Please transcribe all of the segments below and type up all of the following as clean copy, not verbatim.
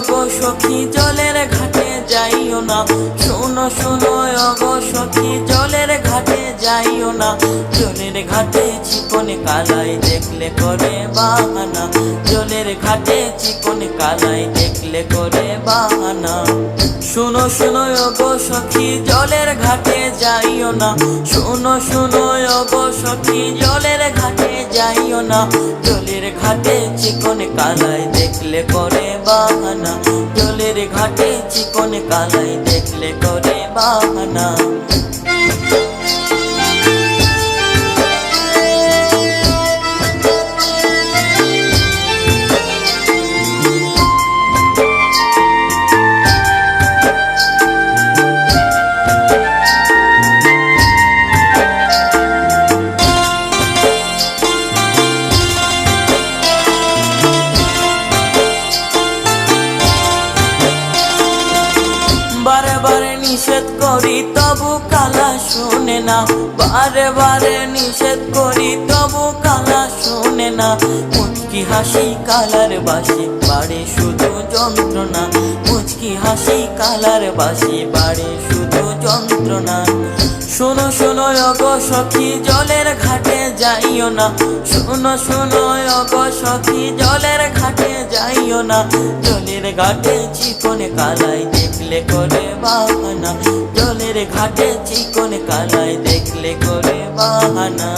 গো সখী জলের ঘাটে যাইও না, শোনো শোনো গো সখী জলের ঘাটে যাইও না। জলের ঘাটে চিকন কালাই দেখলে করে বাহানা, জলের ঘাটে চিকন কালাই দেখলে করে বাহানা। শোনো শোনো গো সখী জলের ঘাটে যাইও না, শোনো শোনো গো সখী জলের ঘাটে যাইও না। জলের ঘাটে চিকন কালাই দেখলে করে বাহানা, জলের ঘাটে চিকন কালাই দেখলে করে বাহানা। বারে বারে নিষেধ করি তবু কালা শুনে না, বারে বারে নিষেধ করি তবু কালা শুনে না। মুচকি হাসি কালার বাসি বাড়ে শুধু যন্ত্রণা, মুচকি হাসি কালার বাসি বাড়ে শুধু যন্ত্রণা। শোনো শোনো গো সখী জলের ঘাটে যাইও না, শোনো শোনো গো সখী জলের ঘাটে যাইও না। জলের ঘাটে চিকন কালাই দেখলে করে বাহানা, জলের ঘাটে চিকন কালাই দেখলে করে বাহানা।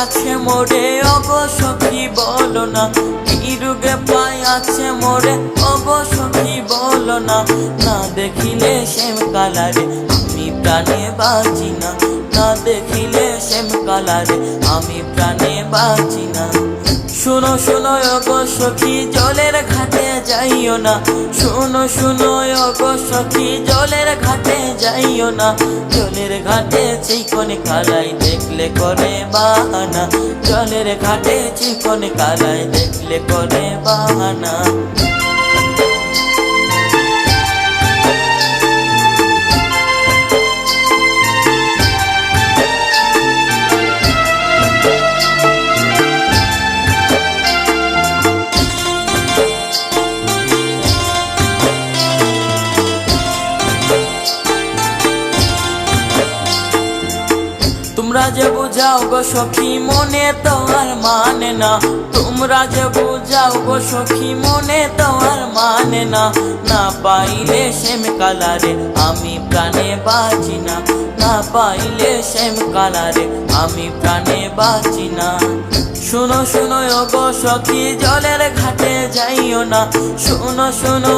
আছে মোরে অগো সখী বলো না, কি রোগে পায় আছে মোরে অগো সখী বলো না। না দেখিলে শ্যাম কালারে আমি প্রাণে বাঁচি না, না দেখিলে শ্যাম কালারে আমি প্রাণে বাঁচি না। শোনো শোনো গো সখী জলের ঘাটে যাইও না, শোনো শোনো গো সখী জলের ঘাটে যাইও না। জলের ঘাটে চিকন কালাই দেখলে করে বাহানা, জলের ঘাটে চিকন কালাই দেখলে করে বাহানা। তোমরা যে বুঝাও গো সখী মনে তো আর মানে না, তোমরা যে বুঝাও গো সখী মনে তো আর মানে না। না পাইলে শ্যাম কালারে আমি প্রাণে বাঁচি না, না পাইলে শ্যাম কালারে আমি প্রাণে বাঁচি না। শোনো শোনো গো সখী জলের ঘাটে যাইও না, শোনো শোনো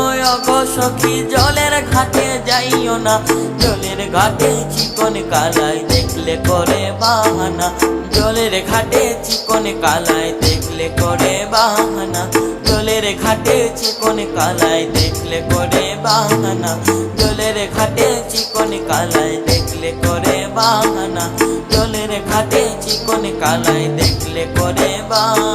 গো সখী জলের ঘাটে যাইও না। জলের ঘাটে চিকন কালাই দেখলে করে বাহানা, জলের ঘাটে চিকন কালাই দেখলে করে বাহানা, জলের ঘাটে চিকন কালাই দেখলে করে বাহানা, জলের ঘাটে চিকন কালাই দেখলে করে বাহানা, জলের ঘাটে চিকন কালাই দেখলে করে বাহানা।